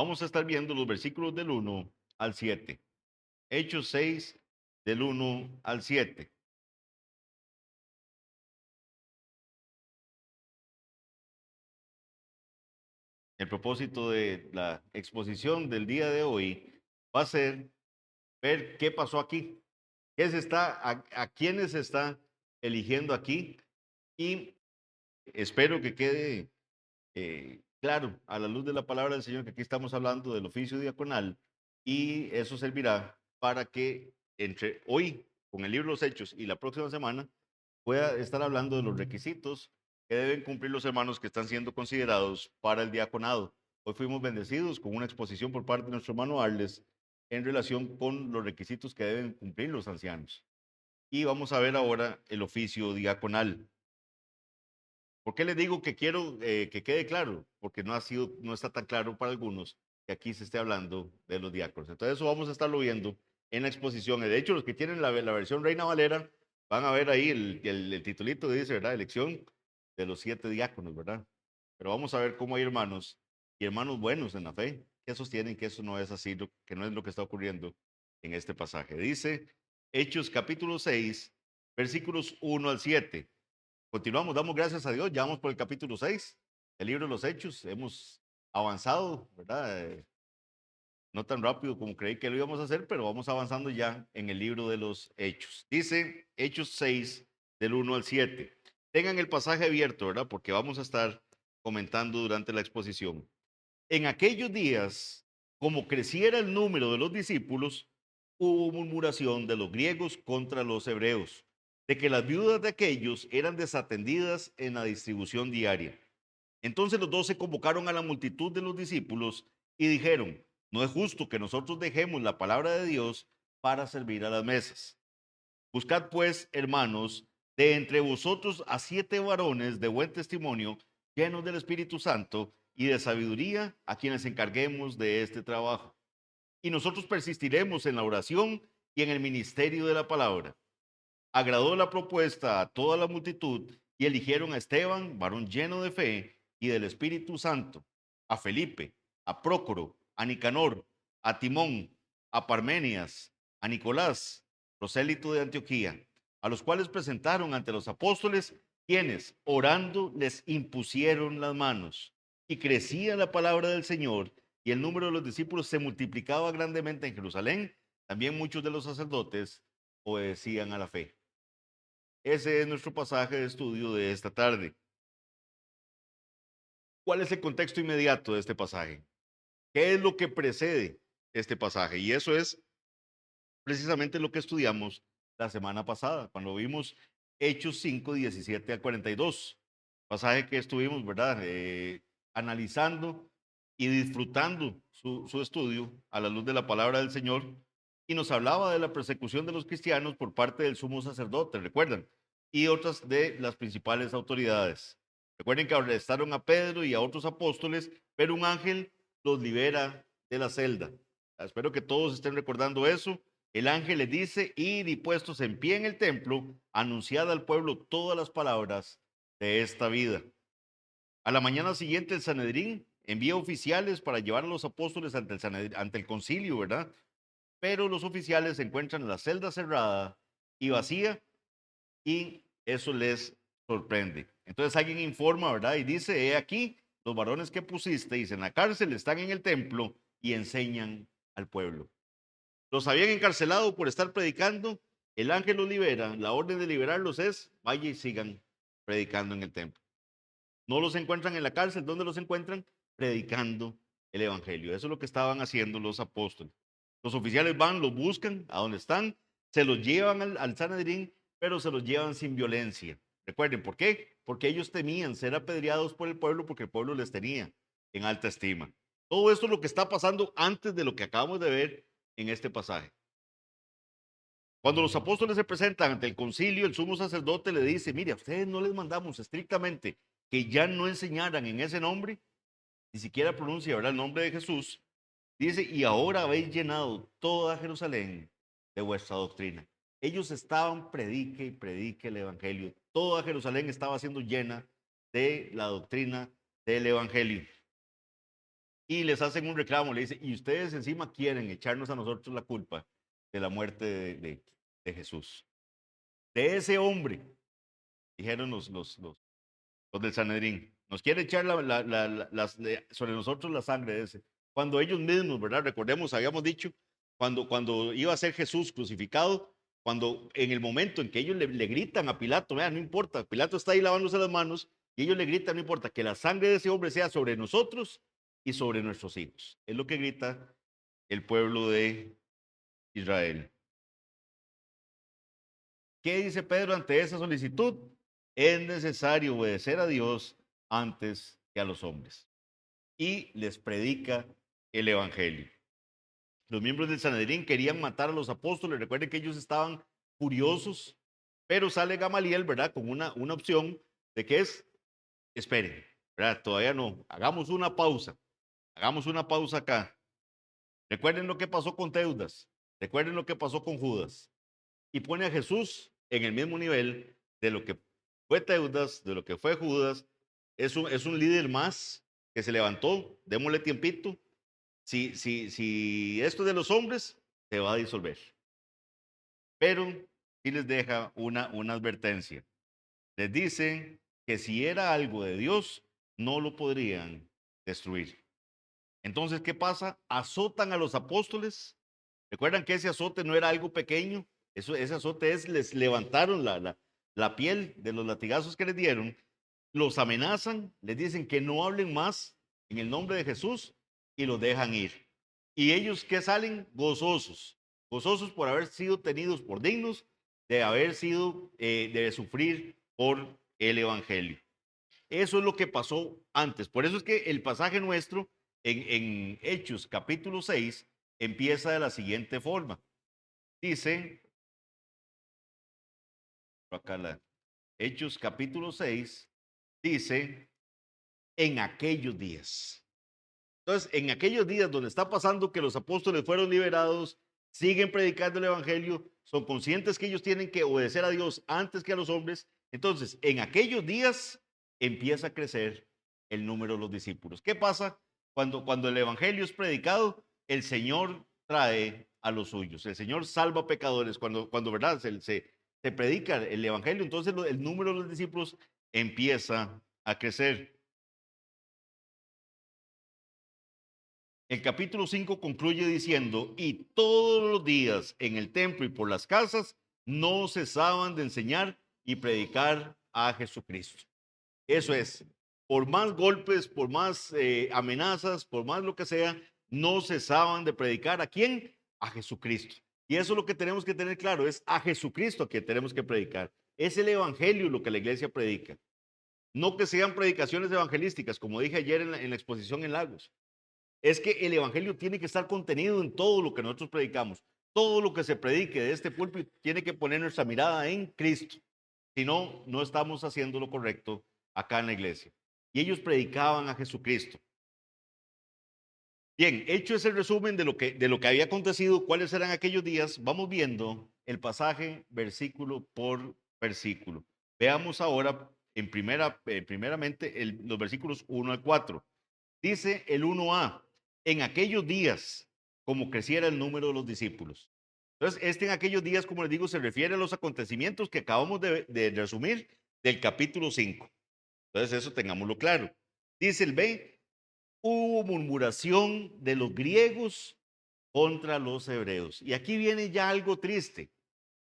Vamos a estar viendo los versículos del 1 al 7. Hechos 6, del 1 al 7. El propósito de la exposición del día de hoy va a ser ver qué pasó aquí, a quiénes se está eligiendo aquí, y espero que quede claro a la luz de la palabra del Señor que aquí estamos hablando del oficio diaconal, y eso servirá para que entre hoy con el libro de los Hechos y la próxima semana pueda estar hablando de los requisitos que deben cumplir los hermanos que están siendo considerados para el diaconado. Hoy fuimos bendecidos con una exposición por parte de nuestro hermano Arles en relación con los requisitos que deben cumplir los ancianos. Y vamos a ver ahora el oficio diaconal. ¿Por qué les digo que quiero que quede claro? Porque no está tan claro para algunos que aquí se esté hablando de los diáconos. Entonces eso vamos a estarlo viendo en la exposición. De hecho, los que tienen la versión Reina Valera van a ver ahí el titulito que dice, ¿verdad? Elección de los 7 diáconos, ¿verdad? Pero vamos a ver cómo hay hermanos y hermanos buenos en la fe que sostienen que eso no es así, que no es lo que está ocurriendo en este pasaje. Dice Hechos capítulo 6, versículos 1 al 7. Continuamos, damos gracias a Dios, ya vamos por el capítulo 6 del libro de los Hechos, hemos avanzado, ¿verdad? No tan rápido como creí que lo íbamos a hacer, pero vamos avanzando ya en el libro de los Hechos. Dice Hechos 6 del 1 al 7. Tengan el pasaje abierto, ¿verdad? Porque vamos a estar comentando durante la exposición. En aquellos días, como creciera el número de los discípulos, hubo murmuración de los griegos contra los hebreos, de que las viudas de aquellos eran desatendidas en la distribución diaria. Entonces los 12 convocaron a la multitud de los discípulos y dijeron, no es justo que nosotros dejemos la palabra de Dios para servir a las mesas. Buscad pues, hermanos, de entre vosotros a 7 varones de buen testimonio, llenos del Espíritu Santo y de sabiduría, a quienes encarguemos de este trabajo. Y nosotros persistiremos en la oración y en el ministerio de la palabra. Agradó la propuesta a toda la multitud y eligieron a Esteban, varón lleno de fe y del Espíritu Santo, a Felipe, a Prócoro, a Nicanor, a Timón, a Parmenias, a Nicolás, prosélito de Antioquía, a los cuales presentaron ante los apóstoles, quienes, orando, les impusieron las manos. Y crecía la palabra del Señor, y el número de los discípulos se multiplicaba grandemente en Jerusalén. También muchos de los sacerdotes obedecían a la fe. Ese es nuestro pasaje de estudio de esta tarde. ¿Cuál es el contexto inmediato de este pasaje? ¿Qué es lo que precede este pasaje? Y eso es precisamente lo que estudiamos la semana pasada, cuando vimos Hechos 5, 17 al 42. Pasaje que estuvimos, ¿verdad? Analizando y disfrutando su estudio a la luz de la palabra del Señor. Y nos hablaba de la persecución de los cristianos por parte del sumo sacerdote, ¿recuerdan? Y otras de las principales autoridades. Recuerden que arrestaron a Pedro y a otros apóstoles, pero un ángel los libera de la celda. Espero que todos estén recordando eso. El ángel les dice, id y puestos en pie en el templo, anunciad al pueblo todas las palabras de esta vida. A la mañana siguiente el Sanedrín envía oficiales para llevar a los apóstoles ante el concilio, ¿verdad? Pero los oficiales encuentran la celda cerrada y vacía, y eso les sorprende. Entonces alguien informa, ¿verdad? Y dice, he aquí, los varones que pusisteis en la cárcel están en el templo y enseñan al pueblo. Los habían encarcelado por estar predicando, el ángel los libera, la orden de liberarlos es, vaya y sigan predicando en el templo. No los encuentran en la cárcel, ¿dónde los encuentran? Predicando el evangelio. Eso es lo que estaban haciendo los apóstoles. Los oficiales van, los buscan a donde están, se los llevan al Sanedrín, pero se los llevan sin violencia. Recuerden, ¿por qué? Porque ellos temían ser apedreados por el pueblo, porque el pueblo les tenía en alta estima. Todo esto es lo que está pasando antes de lo que acabamos de ver en este pasaje. Cuando los apóstoles se presentan ante el concilio, el sumo sacerdote le dice, mire, a ustedes no les mandamos estrictamente que ya no enseñaran en ese nombre, ni siquiera pronuncia, ¿verdad?, el nombre de Jesús. Dice, y ahora habéis llenado toda Jerusalén de vuestra doctrina. Ellos estaban, predique y predique el evangelio. Toda Jerusalén estaba siendo llena de la doctrina del evangelio. y les hacen un reclamo, le dicen, y ustedes encima quieren echarnos a nosotros la culpa de la muerte de Jesús. De ese hombre, dijeron los del Sanedrín, nos quiere echar sobre nosotros la sangre de ese. Cuando ellos mismos, ¿verdad? Recordemos, habíamos dicho, cuando iba a ser Jesús crucificado, cuando en el momento en que ellos le gritan a Pilato, no importa, Pilato está ahí lavándose las manos, y ellos le gritan, no importa, que la sangre de ese hombre sea sobre nosotros y sobre nuestros hijos. Es lo que grita el pueblo de Israel. ¿Qué dice Pedro ante esa solicitud? Es necesario obedecer a Dios antes que a los hombres. Y les predica el Evangelio. Los miembros del Sanedrín querían matar a los apóstoles. Recuerden que ellos estaban furiosos, pero sale Gamaliel, ¿verdad? Con una opción de que es, esperen, ¿verdad? Todavía no, hagamos una pausa acá. Recuerden lo que pasó con Teudas, recuerden lo que pasó con Judas, y pone a Jesús en el mismo nivel de lo que fue Teudas, de lo que fue Judas. Es un líder más que se levantó, démosle tiempito. Si esto es de los hombres, se va a disolver. Pero sí les deja una advertencia. Les dice que si era algo de Dios, no lo podrían destruir. Entonces, ¿qué pasa? Azotan a los apóstoles. Recuerdan que ese azote no era algo pequeño. Ese azote les levantaron la piel de los latigazos que les dieron. Los amenazan, les dicen que no hablen más en el nombre de Jesús y los dejan ir. Y ellos que salen gozosos, gozosos por haber sido tenidos por dignos de haber sido, de sufrir por el Evangelio. Eso es lo que pasó antes. Por eso es que el pasaje nuestro en Hechos capítulo 6 empieza de la siguiente forma. Dice, acá Hechos capítulo 6, dice, en aquellos días. Entonces, en aquellos días donde está pasando que los apóstoles fueron liberados, siguen predicando el Evangelio, son conscientes que ellos tienen que obedecer a Dios antes que a los hombres. Entonces, en aquellos días empieza a crecer el número de los discípulos. ¿Qué pasa? Cuando el Evangelio es predicado, el Señor trae a los suyos. El Señor salva pecadores. Cuando ¿verdad? Se predica el Evangelio, entonces el número de los discípulos empieza a crecer. El capítulo 5 concluye diciendo, y todos los días en el templo y por las casas no cesaban de enseñar y predicar a Jesucristo. Eso es, por más golpes, por más amenazas, por más lo que sea, no cesaban de predicar. ¿A quién? A Jesucristo. Y eso es lo que tenemos que tener claro, es a Jesucristo que tenemos que predicar. Es el Evangelio lo que la iglesia predica. No que sean predicaciones evangelísticas, como dije ayer en la exposición en Lagos. Es que el Evangelio tiene que estar contenido en todo lo que nosotros predicamos. Todo lo que se predique de este púlpito tiene que poner nuestra mirada en Cristo. Si no, no estamos haciendo lo correcto acá en la iglesia. Y ellos predicaban a Jesucristo. Bien, hecho ese resumen de lo que había acontecido, cuáles eran aquellos días, vamos viendo el pasaje versículo por versículo. Veamos ahora primeramente los versículos 1 al 4. Dice el 1a, en aquellos días, como creciera el número de los discípulos. Entonces, en aquellos días, como les digo, se refiere a los acontecimientos que acabamos de resumir del capítulo 5. Entonces, eso tengámoslo claro. Dice el B, hubo murmuración de los griegos contra los hebreos. Y aquí viene ya algo triste.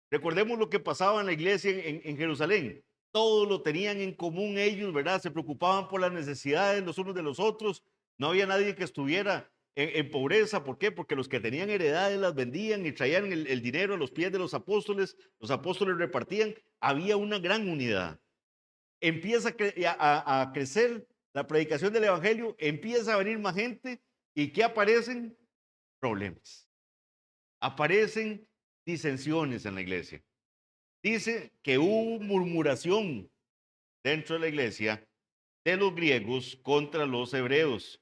Recordemos lo que pasaba en la iglesia en Jerusalén. Todo lo tenían en común ellos, ¿verdad? Se preocupaban por las necesidades los unos de los otros. No había nadie que estuviera en pobreza. ¿Por qué? Porque los que tenían heredades las vendían y traían el dinero a los pies de los apóstoles repartían. Había una gran unidad. Empieza a crecer la predicación del evangelio, empieza a venir más gente y ¿qué aparecen? Problemas. Aparecen disensiones en la iglesia. Dice que hubo murmuración dentro de la iglesia de los griegos contra los hebreos.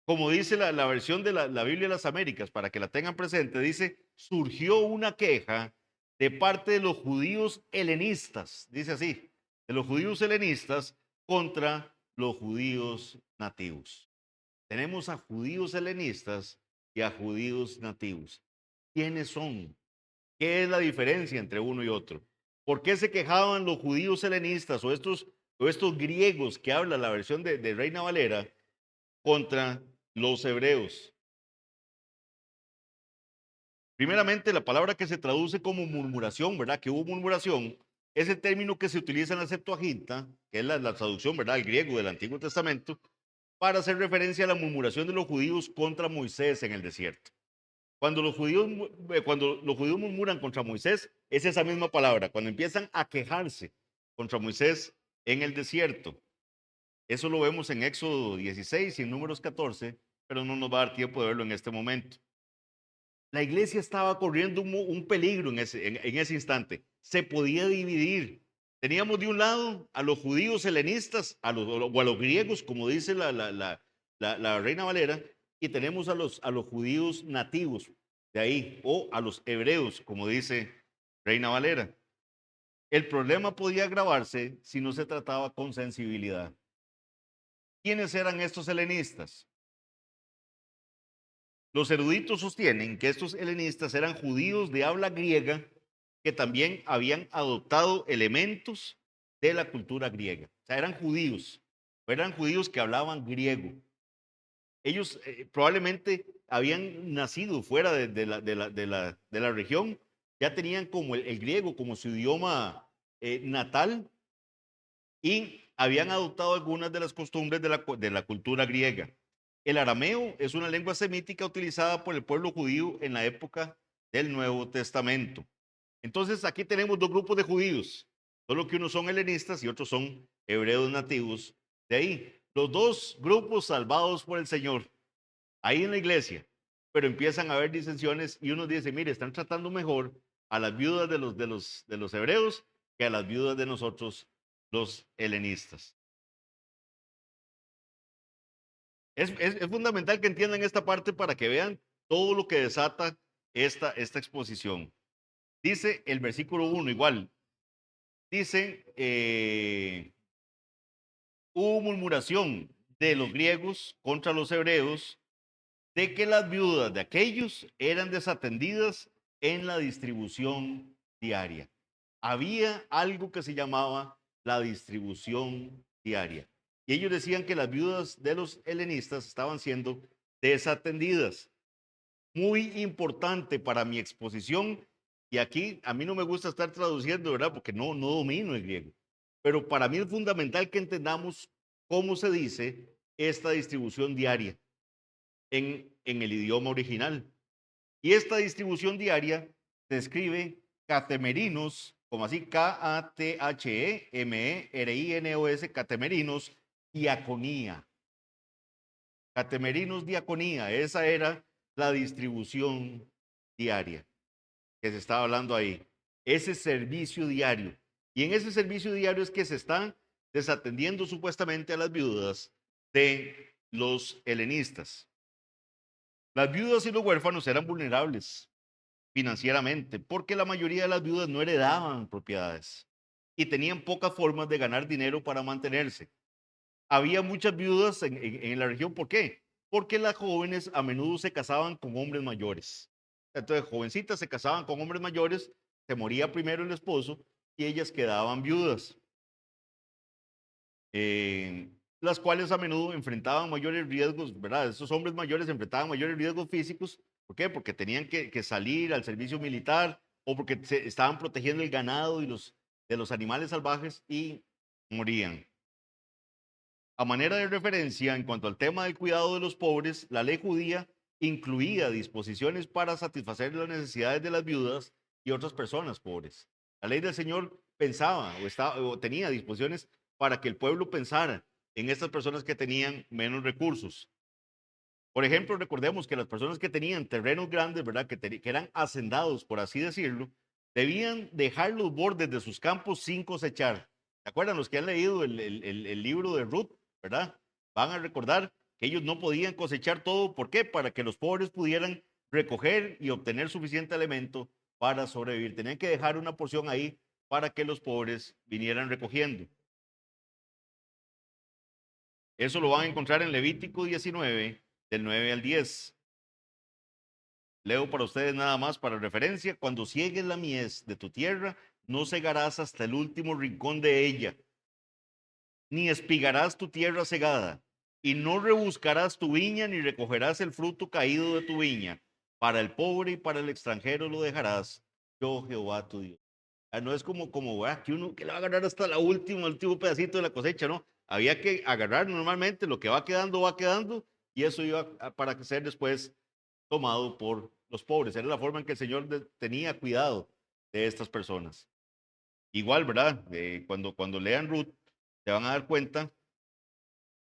Como dice la versión de la Biblia de las Américas, para que la tengan presente, dice, surgió una queja de parte de los judíos helenistas, dice así, de los judíos helenistas contra los judíos nativos. Tenemos a judíos helenistas y a judíos nativos. ¿Quiénes son? ¿Qué es la diferencia entre uno y otro? ¿Por qué se quejaban los judíos helenistas o estos griegos que habla la versión de Reina Valera contra los hebreos? Primeramente, la palabra que se traduce como murmuración, ¿verdad? Que hubo murmuración, es el término que se utiliza en la Septuaginta, que es la traducción, ¿verdad? El griego del Antiguo Testamento, para hacer referencia a la murmuración de los judíos contra Moisés en el desierto. Cuando los judíos murmuran contra Moisés, es esa misma palabra, cuando empiezan a quejarse contra Moisés en el desierto. Eso lo vemos en Éxodo 16 y en Números 14, pero no nos va a dar tiempo de verlo en este momento. La iglesia estaba corriendo un peligro en ese instante. Se podía dividir. Teníamos de un lado a los judíos helenistas, o a los griegos, como dice la Reina Valera, y tenemos a los judíos nativos de ahí, o a los hebreos, como dice Reina Valera. El problema podía agravarse si no se trataba con sensibilidad. ¿Quiénes eran estos helenistas? Los eruditos sostienen que estos helenistas eran judíos de habla griega que también habían adoptado elementos de la cultura griega. O sea, eran judíos que hablaban griego. Ellos probablemente habían nacido fuera de la región, ya tenían como el griego como su idioma natal y habían adoptado algunas de las costumbres de la cultura griega. El arameo es una lengua semítica utilizada por el pueblo judío en la época del Nuevo Testamento. Entonces aquí tenemos dos grupos de judíos, solo que unos son helenistas y otros son hebreos nativos. De ahí, los dos grupos salvados por el Señor, ahí en la iglesia, pero empiezan a haber disensiones y uno dice, mire, están tratando mejor a las viudas de los hebreos que a las viudas de nosotros, los helenistas. Es fundamental que entiendan esta parte para que vean todo lo que desata esta exposición. Dice el versículo 1 igual, dice, hubo murmuración de los griegos contra los hebreos de que las viudas de aquellos eran desatendidas en la distribución diaria. Había algo que se llamaba la distribución diaria. Y ellos decían que las viudas de los helenistas estaban siendo desatendidas. Muy importante para mi exposición, y aquí a mí no me gusta estar traduciendo, ¿verdad? Porque no domino el griego. Pero para mí es fundamental que entendamos cómo se dice esta distribución diaria en el idioma original. Y esta distribución diaria se escribe catemerinos, como así, K-A-T-H-E-M-E-R-I-N-O-S, catemerinos, diaconía. Catemerinos, diaconía, esa era la distribución diaria que se estaba hablando ahí. Ese servicio diario. Y en ese servicio diario es que se están desatendiendo supuestamente a las viudas de los helenistas. Las viudas y los huérfanos eran vulnerables financieramente porque la mayoría de las viudas no heredaban propiedades y tenían pocas formas de ganar dinero para mantenerse. Había muchas viudas en la región. ¿Por qué? Porque las jóvenes a menudo se casaban con hombres mayores. Entonces, jovencitas se casaban con hombres mayores, se moría primero el esposo y ellas quedaban viudas. Las cuales a menudo enfrentaban mayores riesgos, ¿verdad? Esos hombres mayores enfrentaban mayores riesgos físicos. ¿Por qué? Porque tenían que salir al servicio militar o porque estaban protegiendo el ganado y de los animales salvajes y morían. A manera de referencia, en cuanto al tema del cuidado de los pobres, la ley judía incluía disposiciones para satisfacer las necesidades de las viudas y otras personas pobres. La ley del Señor pensaba o tenía disposiciones para que el pueblo pensara en estas personas que tenían menos recursos. Por ejemplo, recordemos que las personas que tenían terrenos grandes, ¿verdad? Que eran hacendados, por así decirlo, debían dejar los bordes de sus campos sin cosechar. ¿Se acuerdan los que han leído el libro de Ruth, ¿verdad? Van a recordar que ellos no podían cosechar todo. ¿Por qué? Para que los pobres pudieran recoger y obtener suficiente alimento para sobrevivir. Tenían que dejar una porción ahí para que los pobres vinieran recogiendo. Eso lo van a encontrar en Levítico 19, del 9 al 10. Leo para ustedes nada más para referencia. Cuando ciegues la mies de tu tierra, no cegarás hasta el último rincón de ella, ni espigarás tu tierra cegada, y no rebuscarás tu viña, ni recogerás el fruto caído de tu viña. Para el pobre y para el extranjero lo dejarás, yo Jehová tu Dios. No es como que uno que le va a agarrar hasta la última, el último pedacito de la cosecha, ¿no? Había que agarrar normalmente lo que va quedando, y eso iba para ser después tomado por los pobres. Era la forma en que el Señor tenía cuidado de estas personas. Igual, ¿verdad? Cuando lean Ruth, se van a dar cuenta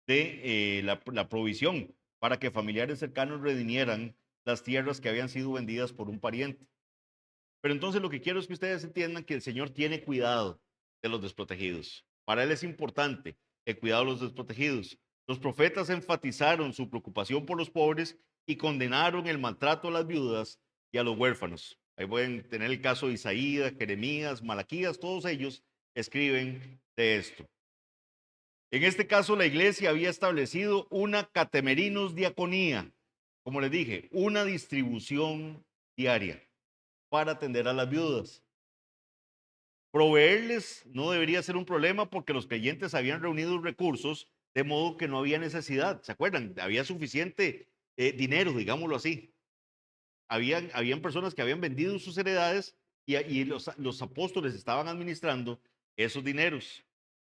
de la provisión para que familiares cercanos redimieran las tierras que habían sido vendidas por un pariente. Pero entonces lo que quiero es que ustedes entiendan que el Señor tiene cuidado de los desprotegidos. Para Él es importante el cuidado de los desprotegidos. Los profetas enfatizaron su preocupación por los pobres y condenaron el maltrato a las viudas y a los huérfanos. Ahí pueden tener el caso de Isaías, Jeremías, Malaquías, todos ellos escriben de esto. En este caso, la iglesia había establecido una catemerinos diaconía, como les dije, una distribución diaria para atender a las viudas. Proveerles no debería ser un problema porque los creyentes habían reunido recursos de modo que no había necesidad. ¿Se acuerdan? Había suficiente dinero, digámoslo así. Habían personas que habían vendido sus heredades y los apóstoles estaban administrando esos dineros,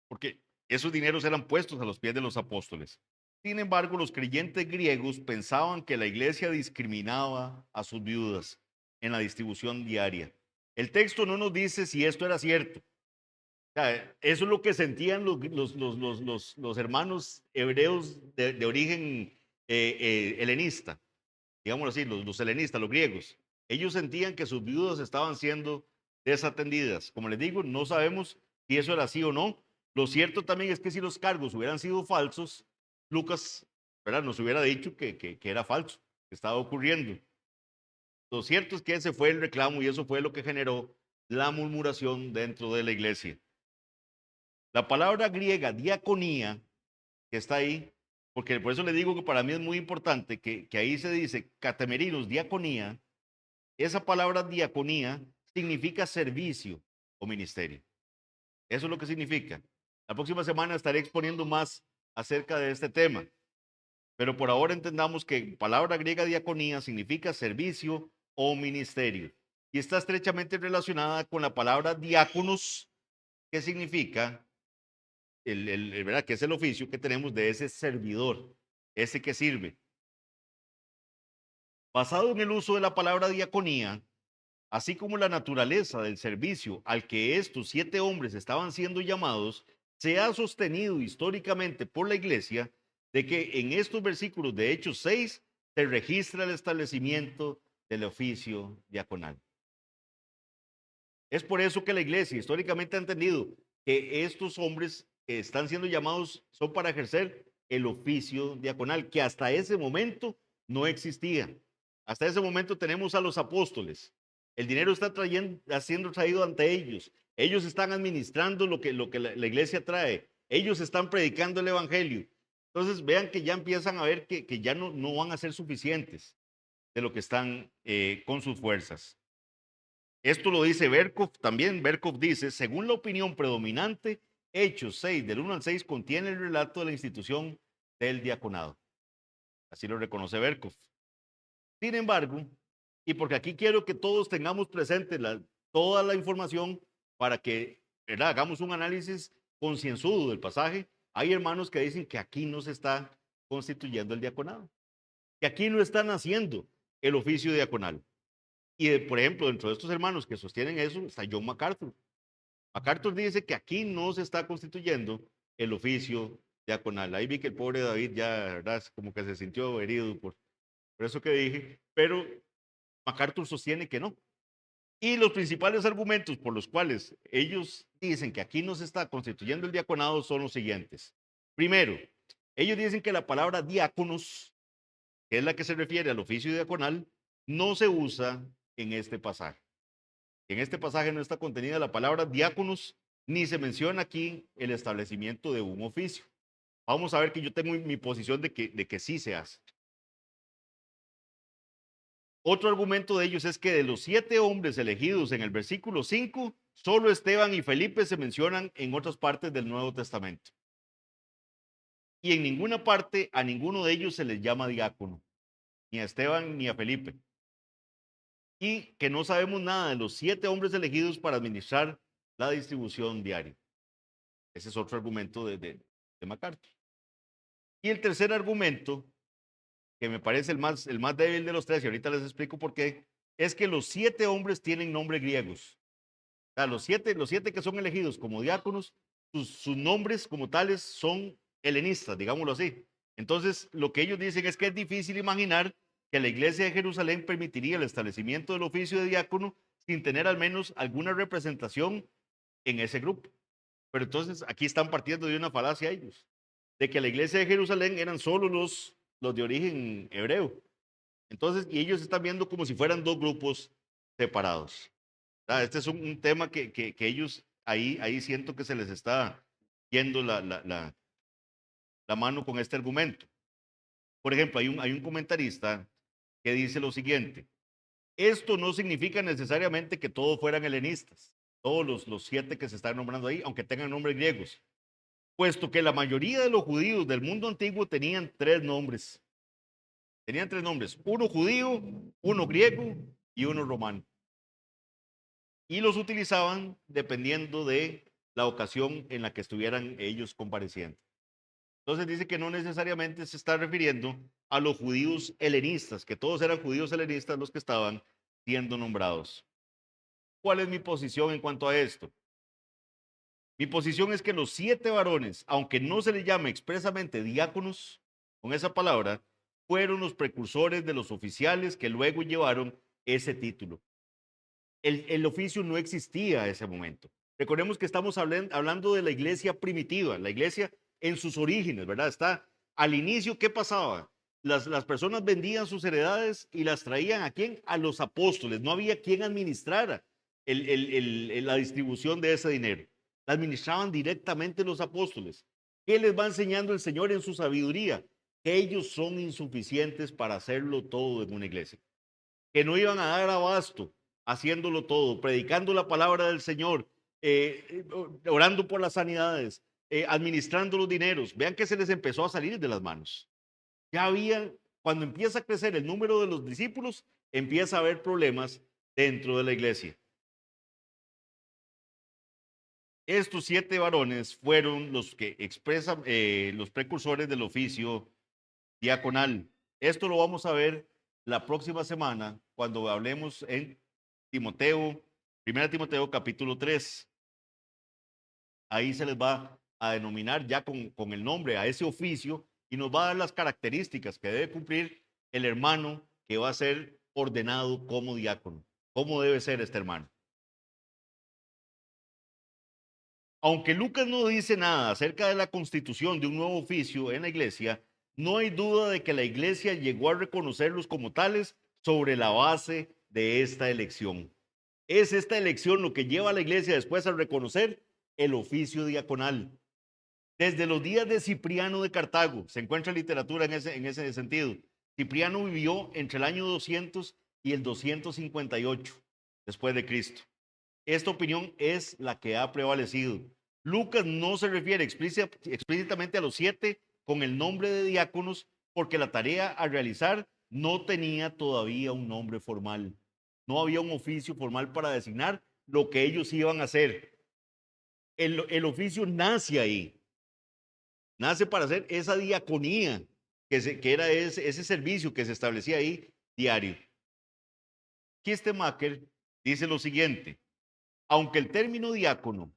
porque esos dineros eran puestos a los pies de los apóstoles. Sin embargo, los creyentes griegos pensaban que la iglesia discriminaba a sus viudas en la distribución diaria. El texto no nos dice si esto era cierto. O sea, eso es lo que sentían los hermanos hebreos de origen helenista, digámoslo así, los helenistas, los griegos. Ellos sentían que sus viudas estaban siendo desatendidas. Como les digo, no sabemos si eso era así o no. Lo cierto también es que si los cargos hubieran sido falsos, Lucas, ¿verdad?, nos hubiera dicho que era falso, que estaba ocurriendo. Lo cierto es que ese fue el reclamo y eso fue lo que generó la murmuración dentro de la iglesia. La palabra griega diaconía, que está ahí, porque por eso le digo que para mí es muy importante que ahí se dice catemerinos, diaconía. Esa palabra diaconía significa servicio o ministerio. Eso es lo que significa. La próxima semana estaré exponiendo más acerca de este tema, pero por ahora entendamos que palabra griega diaconía significa servicio o ministerio y está estrechamente relacionada con la palabra diáconos, que significa ¿verdad?, que es el oficio que tenemos de ese servidor, ese que sirve. Basado en el uso de la palabra diaconía, así como la naturaleza del servicio al que estos 7 hombres estaban siendo llamados, se ha sostenido históricamente por la iglesia de que en estos versículos de Hechos 6 se registra el establecimiento del oficio diaconal. Es por eso que la iglesia históricamente ha entendido que estos hombres que están siendo llamados son para ejercer el oficio diaconal, que hasta ese momento no existía. Hasta ese momento tenemos a los apóstoles. El dinero está siendo traído ante ellos. Ellos están administrando lo que la iglesia trae. Ellos están predicando el evangelio. Entonces vean que ya empiezan a ver que ya no van a ser suficientes de lo que están con sus fuerzas. Esto lo dice Berkov también. Berkov dice, según la opinión predominante, Hechos 6, del 1 al 6, contiene el relato de la institución del diaconado. Así lo reconoce Berkov. Sin embargo, y porque aquí quiero que todos tengamos presente toda la información para que, ¿verdad?, hagamos un análisis concienzudo del pasaje, hay hermanos que dicen que aquí no se está constituyendo el diaconado, que aquí no están haciendo el oficio diaconal. Y, por ejemplo, dentro de estos hermanos que sostienen eso está John MacArthur. MacArthur dice que aquí no se está constituyendo el oficio diaconal. Ahí vi que el pobre David ya, ¿verdad?, como que se sintió herido por eso que dije, pero MacArthur sostiene que no. Y los principales argumentos por los cuales ellos dicen que aquí no se está constituyendo el diaconado son los siguientes. Primero, ellos dicen que la palabra diáconos, que es la que se refiere al oficio diaconal, no se usa en este pasaje. En este pasaje no está contenida la palabra diáconos, ni se menciona aquí el establecimiento de un oficio. Vamos a ver que yo tengo mi posición de que sí se hace. Otro argumento de ellos es que de los 7 hombres elegidos en el versículo 5, solo Esteban y Felipe se mencionan en otras partes del Nuevo Testamento. Y en ninguna parte a ninguno de ellos se les llama diácono, ni a Esteban ni a Felipe. Y que no sabemos nada de los 7 hombres elegidos para administrar la distribución diaria. Ese es otro argumento de MacArthur. Y el tercer argumento, que me parece el más débil de los tres, y ahorita les explico por qué, es que los 7 hombres tienen nombres griegos. O sea, los siete que son elegidos como diáconos, sus nombres como tales son helenistas, digámoslo así. Entonces, lo que ellos dicen es que es difícil imaginar que la iglesia de Jerusalén permitiría el establecimiento del oficio de diácono sin tener al menos alguna representación en ese grupo. Pero entonces aquí están partiendo de una falacia ellos, de que la iglesia de Jerusalén eran solo los de origen hebreo. Entonces, y ellos están viendo como si fueran dos grupos separados. Este es un tema que ellos ahí siento que se les está yendo la mano con este argumento. Por ejemplo, hay un comentarista que dice lo siguiente: esto no significa necesariamente que todos fueran helenistas, todos los 7 que se están nombrando ahí, aunque tengan nombres griegos, puesto que la mayoría de los judíos del mundo antiguo tenían 3 nombres. Tenían 3 nombres: uno judío, uno griego y uno romano. Y los utilizaban dependiendo de la ocasión en la que estuvieran ellos compareciendo. Entonces dice que no necesariamente se está refiriendo a los judíos helenistas, que todos eran judíos helenistas los que estaban siendo nombrados. ¿Cuál es mi posición en cuanto a esto? Mi posición es que los 7 varones, aunque no se les llame expresamente diáconos con esa palabra, fueron los precursores de los oficiales que luego llevaron ese título. El oficio no existía a ese momento. Recordemos que estamos hablando de la iglesia primitiva, la iglesia en sus orígenes, ¿verdad? Está al inicio, ¿qué pasaba? Las personas vendían sus heredades y las traían ¿a quién? A los apóstoles. No había quien administrara la distribución de ese dinero. La administraban directamente los apóstoles. ¿Qué les va enseñando el Señor en su sabiduría? Que ellos son insuficientes para hacerlo todo en una iglesia. Que no iban a dar abasto haciéndolo todo, predicando la palabra del Señor, orando por las sanidades, administrando los dineros. Vean que se les empezó a salir de las manos. Ya había, cuando empieza a crecer el número de los discípulos, empieza a haber problemas dentro de la iglesia. Estos 7 varones fueron los que expresan los precursores del oficio diaconal. Esto lo vamos a ver la próxima semana cuando hablemos en Timoteo, 1 Timoteo capítulo 3. Ahí se les va a denominar ya con el nombre a ese oficio y nos va a dar las características que debe cumplir el hermano que va a ser ordenado como diácono. ¿Cómo debe ser este hermano? Aunque Lucas no dice nada acerca de la constitución de un nuevo oficio en la iglesia, no hay duda de que la iglesia llegó a reconocerlos como tales sobre la base de esta elección. Es esta elección lo que lleva a la iglesia después a reconocer el oficio diaconal. Desde los días de Cipriano de Cartago, se encuentra literatura en ese sentido. Cipriano vivió entre el año 200 y el 258 después de Cristo. Esta opinión es la que ha prevalecido. Lucas no se refiere explícitamente a los 7 con el nombre de diáconos porque la tarea a realizar no tenía todavía un nombre formal. No había un oficio formal para designar lo que ellos iban a hacer. El oficio nace ahí. Nace para hacer esa diaconía, que era ese servicio que se establecía ahí diario. Kistemacher dice lo siguiente: aunque el término diácono,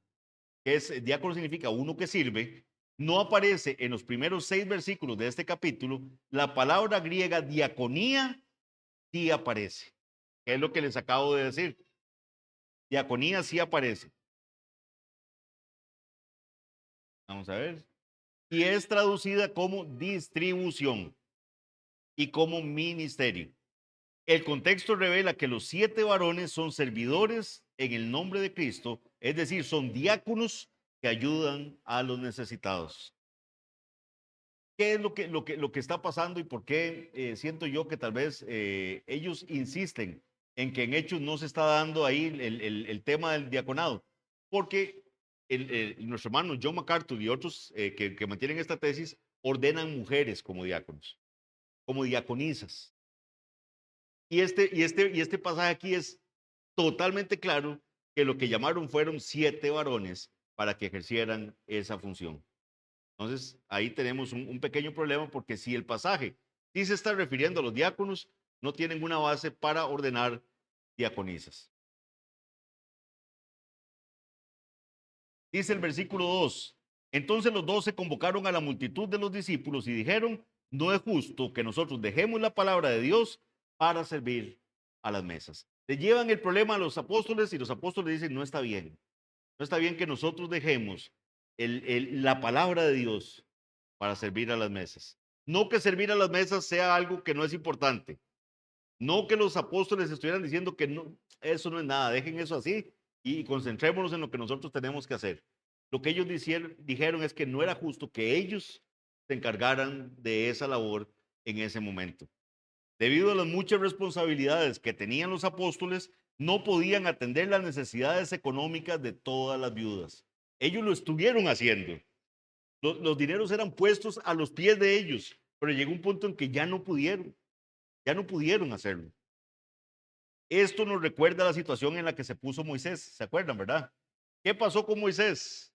que es diácono significa uno que sirve, no aparece en los primeros 6 versículos de este capítulo, la palabra griega diaconía sí aparece, que es lo que les acabo de decir. Diaconía sí aparece. Vamos a ver. Y es traducida como distribución y como ministerio. El contexto revela que los 7 varones son servidores en el nombre de Cristo, es decir, son diáconos que ayudan a los necesitados. ¿Qué es lo que está pasando y por qué siento yo que tal vez ellos insisten en que en Hechos no se está dando ahí el tema del diaconado? Porque nuestro hermano John MacArthur y otros que mantienen esta tesis ordenan mujeres como diáconos, como diaconisas. Y este pasaje aquí es totalmente claro que lo que llamaron fueron 7 varones para que ejercieran esa función. Entonces, ahí tenemos un pequeño problema porque si el pasaje sí se está refiriendo a los diáconos, no tienen una base para ordenar diaconisas. Dice el versículo 2, entonces los 12 convocaron a la multitud de los discípulos y dijeron, no es justo que nosotros dejemos la palabra de Dios para servir a las mesas. Le llevan el problema a los apóstoles y los apóstoles dicen, no está bien. No está bien que nosotros dejemos la palabra de Dios para servir a las mesas. No que servir a las mesas sea algo que no es importante. No que los apóstoles estuvieran diciendo que no, eso no es nada, dejen eso así y concentrémonos en lo que nosotros tenemos que hacer. Lo que ellos dijeron es que no era justo que ellos se encargaran de esa labor en ese momento. Debido a las muchas responsabilidades que tenían los apóstoles, no podían atender las necesidades económicas de todas las viudas. Ellos lo estuvieron haciendo. Los dineros eran puestos a los pies de ellos, pero llegó un punto en que ya no pudieron hacerlo. Esto nos recuerda la situación en la que se puso Moisés, ¿se acuerdan, verdad? ¿Qué pasó con Moisés?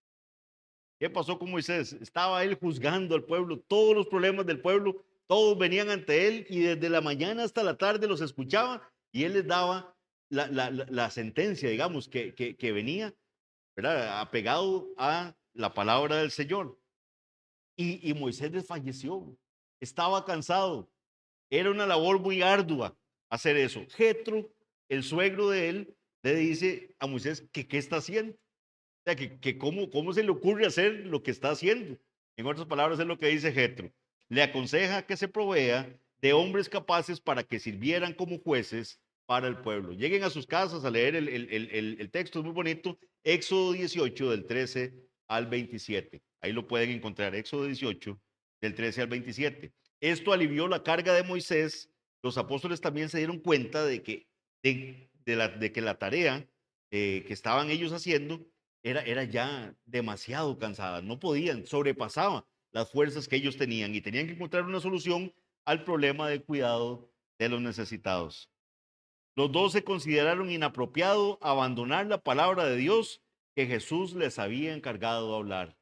¿Qué pasó con Moisés? Estaba él juzgando al pueblo, todos los problemas del pueblo, todos venían ante él y desde la mañana hasta la tarde los escuchaba y él les daba la sentencia, digamos, que venía, ¿verdad? Apegado a la palabra del Señor. Y Moisés desfalleció, estaba cansado, era una labor muy ardua hacer eso. Jetro, el suegro de él, le dice a Moisés que qué está haciendo. O sea, que cómo se le ocurre hacer lo que está haciendo. En otras palabras, es lo que dice Jetro. Le aconseja que se provea de hombres capaces para que sirvieran como jueces para el pueblo. Lleguen a sus casas a leer el texto, es muy bonito. Éxodo 18, del 13 al 27. Ahí lo pueden encontrar. Éxodo 18, del 13 al 27. Esto alivió la carga de Moisés. Los apóstoles también se dieron cuenta de que la tarea que estaban ellos haciendo era ya demasiado cansada, no podían, sobrepasaba las fuerzas que ellos tenían y tenían que encontrar una solución al problema del cuidado de los necesitados. Los dos se consideraron inapropiado abandonar la palabra de Dios que Jesús les había encargado de hablar.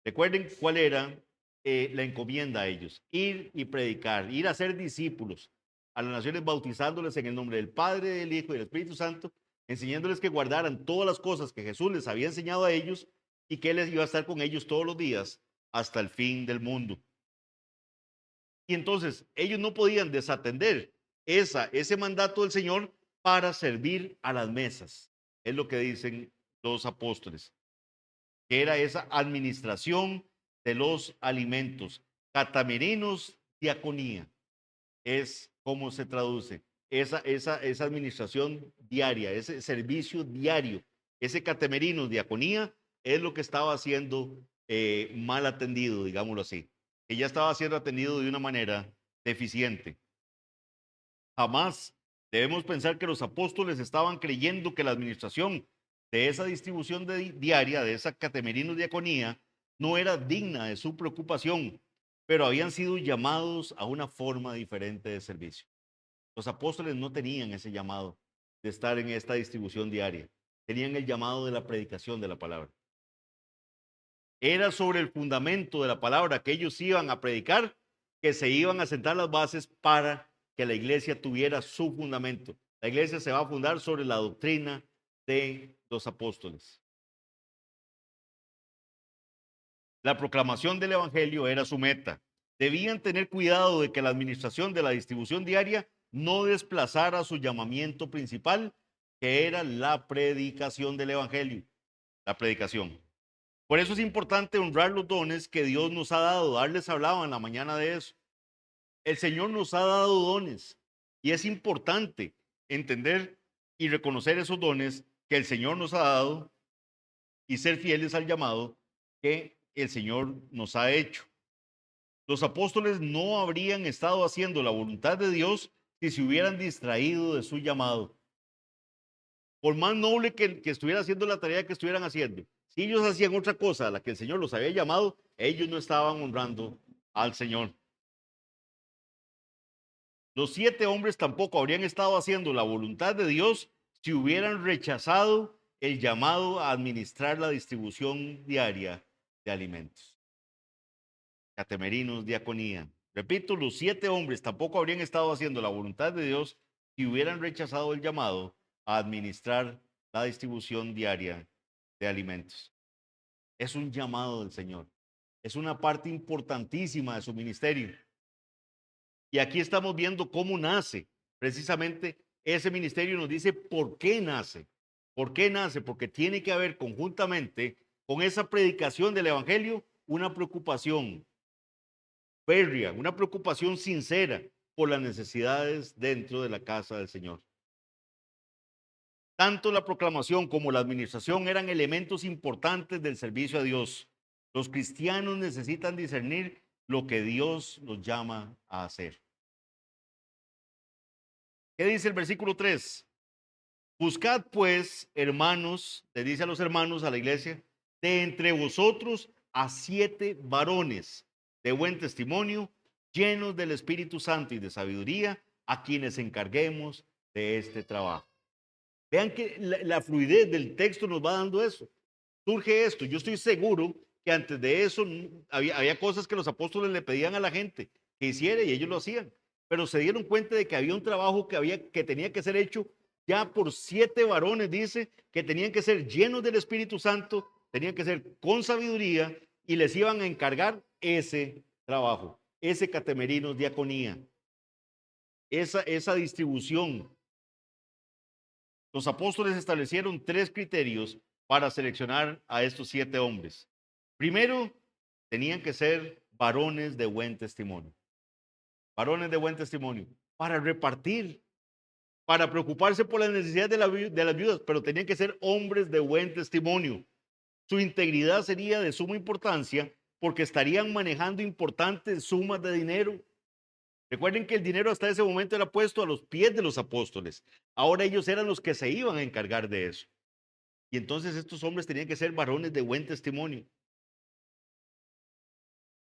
Recuerden cuál era la encomienda a ellos: ir y predicar, ir a ser discípulos a las naciones, bautizándoles en el nombre del Padre, del Hijo y del Espíritu Santo, enseñándoles que guardaran todas las cosas que Jesús les había enseñado a ellos y que Él les iba a estar con ellos todos los días hasta el fin del mundo. Y entonces ellos no podían desatender ese mandato del Señor para servir a las mesas. Es lo que dicen los apóstoles, que era esa administración de los alimentos. Catamerinos, diaconía, es como se traduce. Esa administración diaria, ese servicio diario, ese catemerinos, diaconía, es lo que estaba siendo mal atendido, digámoslo así, que ya estaba siendo atendido de una manera deficiente. Jamás debemos pensar que los apóstoles estaban creyendo que la administración de esa distribución diaria, de esa catemerinos diaconía, no era digna de su preocupación, pero habían sido llamados a una forma diferente de servicio. Los apóstoles no tenían ese llamado de estar en esta distribución diaria, tenían el llamado de la predicación de la palabra. Era sobre el fundamento de la palabra que ellos iban a predicar que se iban a sentar las bases para que la iglesia tuviera su fundamento. La iglesia se va a fundar sobre la doctrina de los apóstoles. La proclamación del evangelio era su meta. Debían tener cuidado de que la administración de la distribución diaria no desplazara su llamamiento principal, que era la predicación del evangelio, la predicación. Por eso es importante honrar los dones que Dios nos ha dado. Darles hablaba en la mañana de eso. El Señor nos ha dado dones y es importante entender y reconocer esos dones que el Señor nos ha dado y ser fieles al llamado que el Señor nos ha hecho. Los apóstoles no habrían estado haciendo la voluntad de Dios si se hubieran distraído de su llamado. Por más noble que estuviera haciendo la tarea que estuvieran haciendo, si ellos hacían otra cosa a la que el Señor los había llamado, ellos no estaban honrando al Señor. Los 7 hombres tampoco habrían estado haciendo la voluntad de Dios si hubieran rechazado el llamado a administrar la distribución diaria de alimentos. Catemerinos, diaconía. Repito, los 7 hombres tampoco habrían estado haciendo la voluntad de Dios si hubieran rechazado el llamado a administrar la distribución diaria de alimentos. Es un llamado del Señor. Es una parte importantísima de su ministerio. Y aquí estamos viendo cómo nace precisamente ese ministerio. Nos dice por qué nace. ¿Por qué nace? Porque tiene que haber conjuntamente con esa predicación del evangelio una preocupación férrea, una preocupación sincera por las necesidades dentro de la casa del Señor. Tanto la proclamación como la administración eran elementos importantes del servicio a Dios. Los cristianos necesitan discernir lo que Dios los llama a hacer. ¿Qué dice el versículo 3? Buscad pues, hermanos, le dice a los hermanos, a la iglesia, de entre vosotros a 7 varones de buen testimonio, llenos del Espíritu Santo y de sabiduría, a quienes encarguemos de este trabajo. Vean que la fluidez del texto nos va dando eso. Surge esto. Yo estoy seguro que antes de eso había cosas que los apóstoles le pedían a la gente que hiciera y ellos lo hacían. Pero se dieron cuenta de que había un trabajo que tenía que ser hecho ya por 7 varones, dice, que tenían que ser llenos del Espíritu Santo, tenían que ser con sabiduría y les iban a encargar ese trabajo, ese catemerinos, diaconía, esa distribución. Los apóstoles establecieron 3 criterios para seleccionar a estos 7 hombres. Primero, tenían que ser varones de buen testimonio. Varones de buen testimonio para repartir, para preocuparse por las necesidades de las viudas, pero tenían que ser hombres de buen testimonio. Su integridad sería de suma importancia porque estarían manejando importantes sumas de dinero. Recuerden que el dinero hasta ese momento era puesto a los pies de los apóstoles. Ahora ellos eran los que se iban a encargar de eso. Y entonces estos hombres tenían que ser varones de buen testimonio.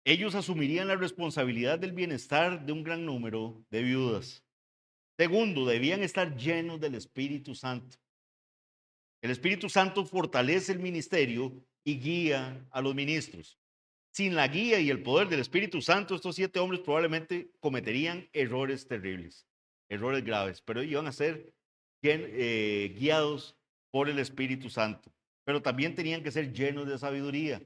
Ellos asumirían la responsabilidad del bienestar de un gran número de viudas. Segundo, debían estar llenos del Espíritu Santo. El Espíritu Santo fortalece el ministerio y guía a los ministros. Sin la guía y el poder del Espíritu Santo, estos 7 hombres probablemente cometerían errores terribles, errores graves, pero iban a ser guiados por el Espíritu Santo. Pero también tenían que ser llenos de sabiduría.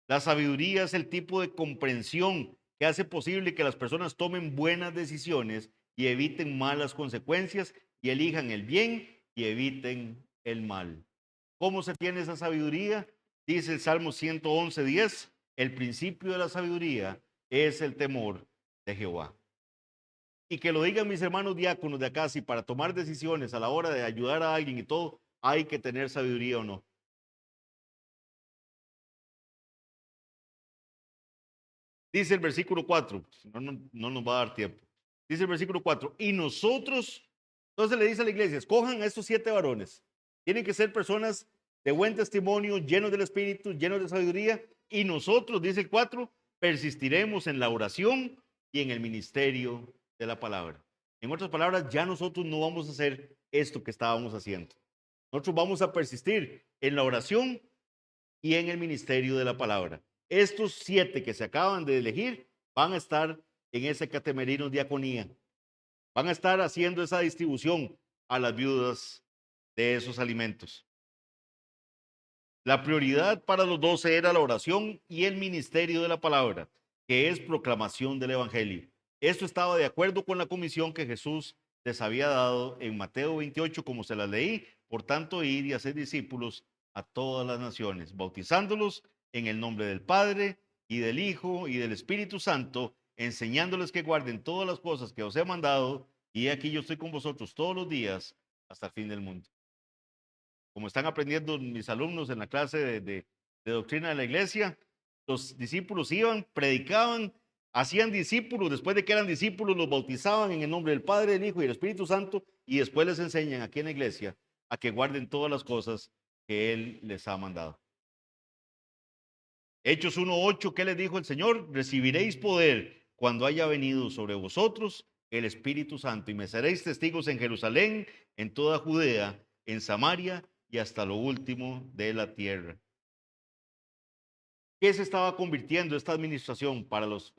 La sabiduría es el tipo de comprensión que hace posible que las personas tomen buenas decisiones y eviten malas consecuencias y elijan el bien y eviten el mal. ¿Cómo se tiene esa sabiduría? Dice el Salmo 111:10, el principio de la sabiduría es el temor de Jehová. Y que lo digan mis hermanos diáconos de acá, si para tomar decisiones a la hora de ayudar a alguien y todo, hay que tener sabiduría o no. Dice el versículo 4, no nos va a dar tiempo. Dice el versículo 4, y nosotros, entonces le dice a la iglesia, escojan a estos 7 varones. Tienen que ser personas de buen testimonio, llenos del Espíritu, llenos de sabiduría. Y nosotros, dice el 4, persistiremos en la oración y en el ministerio de la palabra. En otras palabras, ya nosotros no vamos a hacer esto que estábamos haciendo. Nosotros vamos a persistir en la oración y en el ministerio de la palabra. Estos 7 que se acaban de elegir van a estar en ese catemerino diaconía. Van a estar haciendo esa distribución a las viudas de esos alimentos. La prioridad para los 12 era la oración y el ministerio de la palabra, que es proclamación del evangelio. Esto estaba de acuerdo con la comisión que Jesús les había dado en Mateo 28, como se las leí. Por tanto, ir y hacer discípulos a todas las naciones, bautizándolos en el nombre del Padre y del Hijo y del Espíritu Santo, enseñándoles que guarden todas las cosas que os he mandado, y aquí yo estoy con vosotros todos los días hasta el fin del mundo. Como están aprendiendo mis alumnos en la clase de doctrina de la iglesia, Los discípulos iban, predicaban, hacían discípulos, después de que eran discípulos, los bautizaban en el nombre del Padre, del Hijo y del Espíritu Santo, y después les enseñan aquí en la iglesia a que guarden todas las cosas que Él les ha mandado. Hechos 1:8, ¿qué les dijo el Señor? Recibiréis poder cuando haya venido sobre vosotros el Espíritu Santo y me seréis testigos en Jerusalén, en toda Judea, en Samaria y hasta lo último de la tierra. ¿Qué se estaba convirtiendo esta administración para los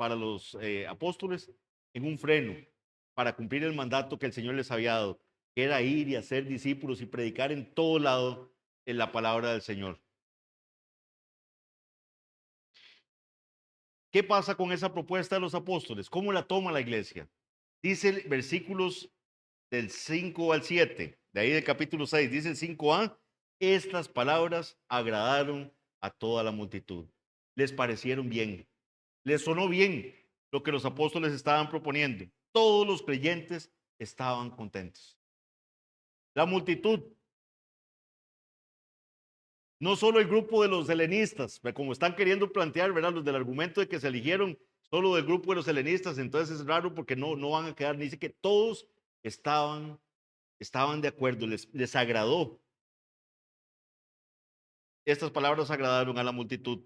apóstoles? En un freno para cumplir el mandato que el Señor les había dado, que era ir y hacer discípulos y predicar en todo lado en la palabra del Señor. ¿Qué pasa con esa propuesta de los apóstoles? ¿Cómo la toma la iglesia? Dice versículos del 5 al 7, de ahí del capítulo 6, dice el 5a, estas palabras agradaron a toda la multitud. Les parecieron bien, les sonó bien lo que los apóstoles estaban proponiendo. Todos los creyentes estaban contentos. La multitud, no solo el grupo de los helenistas, como están queriendo plantear, ¿verdad? Los del argumento de que se eligieron solo del grupo de los helenistas, entonces es raro porque no van a quedar, dice que todos estaban de acuerdo, les agradó. Estas palabras agradaron a la multitud.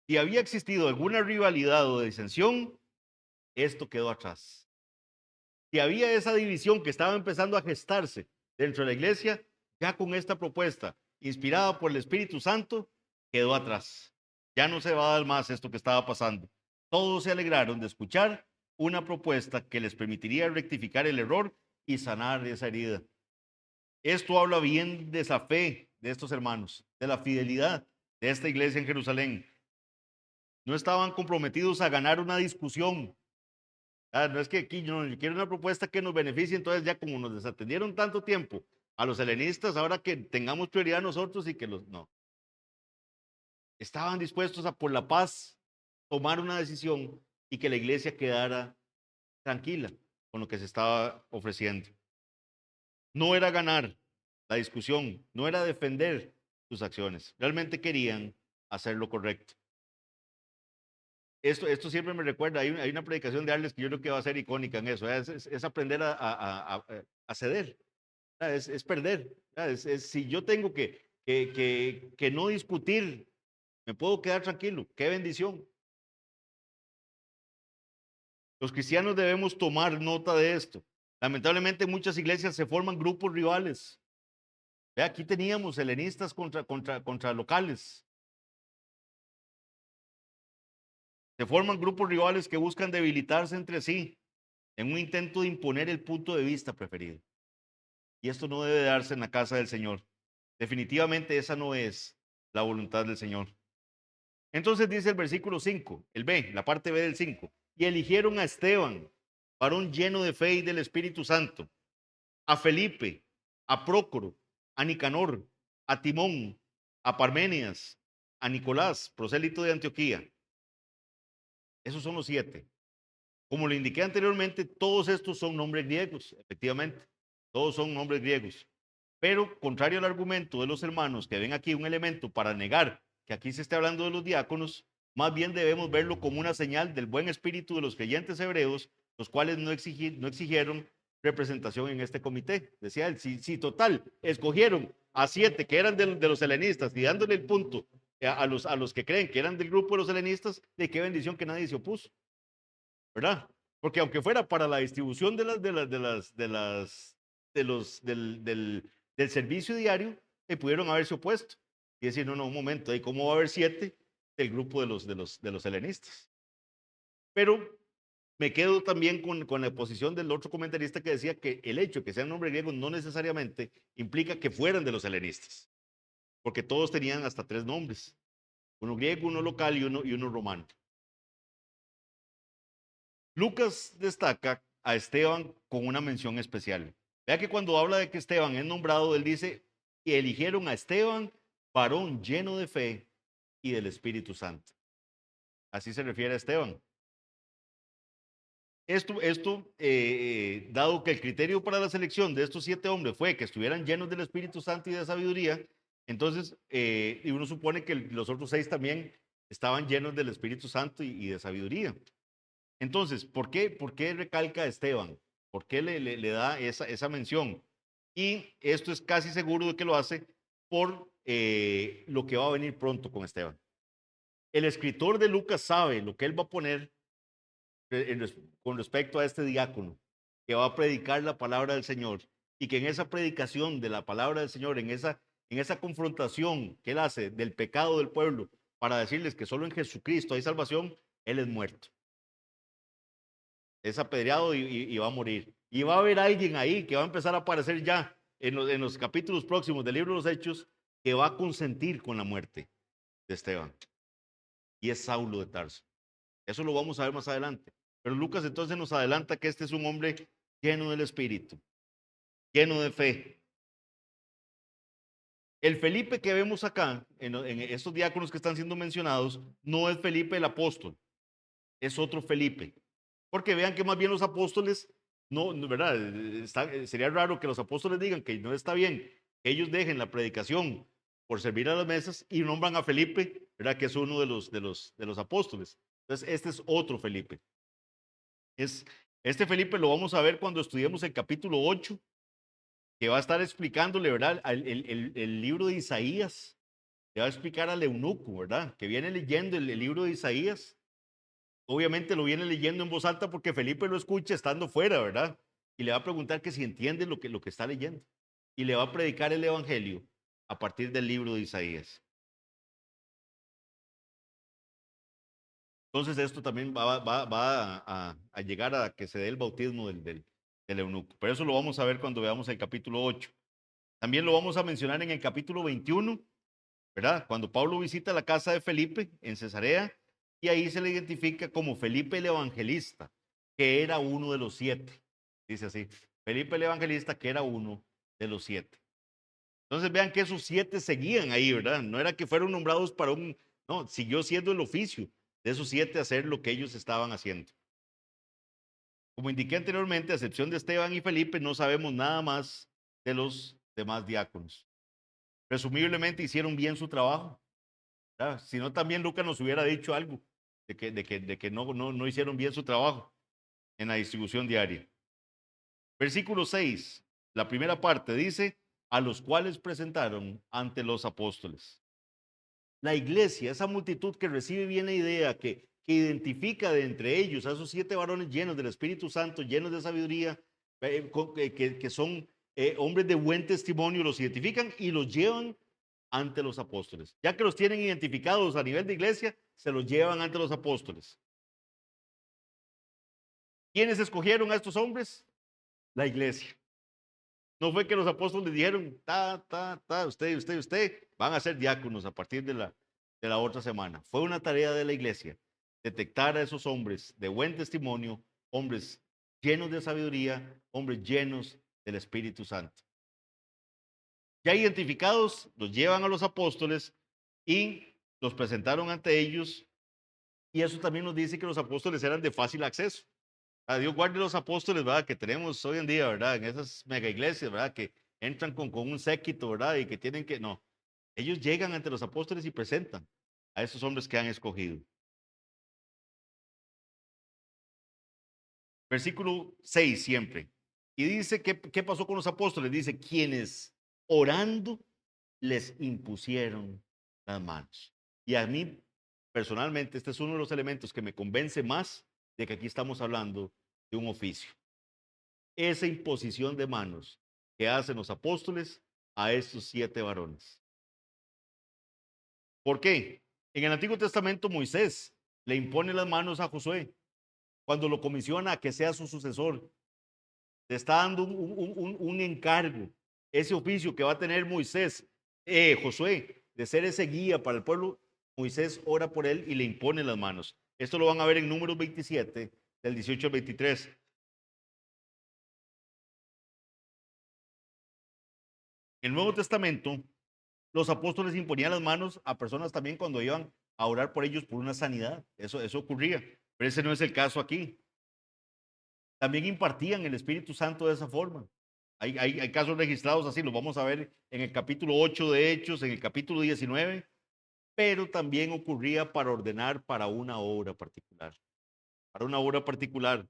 Si había existido alguna rivalidad o disensión, esto quedó atrás. Si había esa división que estaba empezando a gestarse dentro de la iglesia, ya con esta propuesta, inspirada por el Espíritu Santo, quedó atrás. Ya no se va a dar más esto que estaba pasando. Todos se alegraron de escuchar una propuesta que les permitiría rectificar el error y sanar esa herida. Esto habla bien de esa fe de estos hermanos, de la fidelidad de esta iglesia en Jerusalén. No estaban comprometidos a ganar una discusión. No es que aquí yo quiero una propuesta que nos beneficie, entonces ya como nos desatendieron tanto tiempo a los helenistas, ahora que tengamos prioridad nosotros y que los... No. Estaban dispuestos a por la paz tomar una decisión y que la iglesia quedara tranquila con lo que se estaba ofreciendo. No era ganar la discusión, no era defender sus acciones, realmente querían hacer lo correcto. Esto siempre me recuerda, hay una predicación de Arles que yo creo que va a ser icónica en eso, es aprender a ceder, es perder. Si yo tengo que no discutir, me puedo quedar tranquilo, qué bendición. Los cristianos debemos tomar nota de esto. Lamentablemente en muchas iglesias se forman grupos rivales. Aquí teníamos helenistas contra locales. Se forman grupos rivales que buscan debilitarse entre sí en un intento de imponer el punto de vista preferido. Y esto no debe darse en la casa del Señor. Definitivamente esa no es la voluntad del Señor. Entonces dice el versículo 5, el B, la parte B del 5, y eligieron a Esteban, varón lleno de fe y del Espíritu Santo, a Felipe, a Prócoro, a Nicanor, a Timón, a Parmenias, a Nicolás, prosélito de Antioquía. Esos son los 7. Como le indiqué anteriormente, todos estos son nombres griegos, efectivamente. Todos son nombres griegos. Pero, contrario al argumento de los hermanos que ven aquí un elemento para negar que aquí se esté hablando de los diáconos, más bien debemos verlo como una señal del buen espíritu de los creyentes hebreos, los cuales no exigieron representación en este comité. Decía él, si total, escogieron a 7 que eran de los helenistas y dándole el punto a los que creen que eran del grupo de los helenistas, de qué bendición que nadie se opuso, ¿verdad? Porque aunque fuera para la distribución del servicio diario, pudieron haberse opuesto y decir, no, un momento, ¿cómo va a haber 7 del grupo de los helenistas? Pero me quedo también con la posición del otro comentarista que decía que el hecho de que sean nombres griegos no necesariamente implica que fueran de los helenistas, porque todos tenían hasta 3 nombres, uno griego, uno local y uno romano. Lucas destaca a Esteban con una mención especial. Vea que cuando habla de que Esteban es nombrado, él dice, y eligieron a Esteban, varón lleno de fe y del Espíritu Santo. Así se refiere a Esteban. Dado que el criterio para la selección de estos 7 hombres fue que estuvieran llenos del Espíritu Santo y de sabiduría, entonces, y uno supone que los otros 6 también estaban llenos del Espíritu Santo y de sabiduría. Entonces, por qué recalca a Esteban? ¿Por qué le da esa mención? Y esto es casi seguro de que lo hace por lo que va a venir pronto con Esteban. El escritor de Lucas sabe lo que él va a poner con respecto a este diácono que va a predicar la palabra del Señor y que en esa predicación de la palabra del Señor, en esa confrontación que él hace del pecado del pueblo para decirles que solo en Jesucristo hay salvación, él es muerto. Es apedreado y va a morir. Y va a haber alguien ahí que va a empezar a aparecer ya en los capítulos próximos del libro de los Hechos que va a consentir con la muerte de Esteban. Y es Saulo de Tarso. Eso lo vamos a ver más adelante. Pero Lucas entonces nos adelanta que este es un hombre lleno del Espíritu, lleno de fe. El Felipe que vemos acá, en estos diáconos que están siendo mencionados, no es Felipe el apóstol, es otro Felipe. Porque vean que más bien los apóstoles, ¿verdad? Sería raro que los apóstoles digan que no está bien que ellos dejen la predicación por servir a las mesas y nombran a Felipe, ¿verdad? Que es uno de los apóstoles. Entonces, este es otro Felipe. Este Felipe lo vamos a ver cuando estudiemos el capítulo 8, que va a estar explicándole, ¿verdad? El libro de Isaías, que va a explicar al eunuco, ¿verdad? Que viene leyendo el libro de Isaías. Obviamente lo viene leyendo en voz alta porque Felipe lo escucha estando fuera, ¿verdad? Y le va a preguntar que si entiende lo que está leyendo. Y le va a predicar el evangelio a partir del libro de Isaías. Entonces esto también va a llegar a que se dé el bautismo del eunuco. Pero eso lo vamos a ver cuando veamos el capítulo 8. También lo vamos a mencionar en el capítulo 21, ¿verdad? Cuando Pablo visita la casa de Felipe en Cesarea y ahí se le identifica como Felipe el Evangelista, que era uno de los 7. Dice así, Felipe el Evangelista, que era uno de los 7. Entonces vean que esos 7 seguían ahí, ¿verdad? No era que fueron nombrados para no, siguió siendo el oficio de esos 7 hacer lo que ellos estaban haciendo. Como indiqué anteriormente, a excepción de Esteban y Felipe, no sabemos nada más de los demás diáconos. Presumiblemente hicieron bien su trabajo. Si no, también Lucas nos hubiera dicho algo de que no hicieron bien su trabajo en la distribución diaria. Versículo 6, la primera parte dice, a los cuales presentaron ante los apóstoles. La iglesia, esa multitud que recibe bien la idea, que identifica de entre ellos a esos 7 varones llenos del Espíritu Santo, llenos de sabiduría, que son hombres de buen testimonio, los identifican y los llevan ante los apóstoles. Ya que los tienen identificados a nivel de iglesia, se los llevan ante los apóstoles. ¿Quiénes escogieron a estos hombres? La iglesia. No fue que los apóstoles dijeron, usted, van a ser diáconos a partir de la otra semana. Fue una tarea de la iglesia detectar a esos hombres de buen testimonio, hombres llenos de sabiduría, hombres llenos del Espíritu Santo. Ya identificados, los llevan a los apóstoles y los presentaron ante ellos. Y eso también nos dice que los apóstoles eran de fácil acceso. A Dios guarde los apóstoles, ¿verdad? Que tenemos hoy en día, ¿verdad? En esas mega iglesias, ¿verdad? Que entran con un séquito, ¿verdad? Y que tienen que, no. Ellos llegan ante los apóstoles y presentan a esos hombres que han escogido. Versículo 6 siempre. Y dice, ¿qué pasó con los apóstoles? Dice, quienes orando les impusieron las manos. Y a mí, personalmente, este es uno de los elementos que me convence más de que aquí estamos hablando de un oficio. Esa imposición de manos que hacen los apóstoles a estos 7 varones. ¿Por qué? En el Antiguo Testamento Moisés le impone las manos a Josué cuando lo comisiona a que sea su sucesor. Le está dando un encargo, ese oficio que va a tener Moisés, Josué, de ser ese guía para el pueblo. Moisés ora por él y le impone las manos. Esto lo van a ver en Números 27, del 18 al 23. En el Nuevo Testamento, los apóstoles imponían las manos a personas también cuando iban a orar por ellos por una sanidad. Eso ocurría. Pero ese no es el caso aquí. también impartían el Espíritu Santo de esa forma. Hay casos registrados así, los vamos a ver en el capítulo 8 de Hechos, en el capítulo 19, pero también ocurría para ordenar para una obra particular, para una obra particular.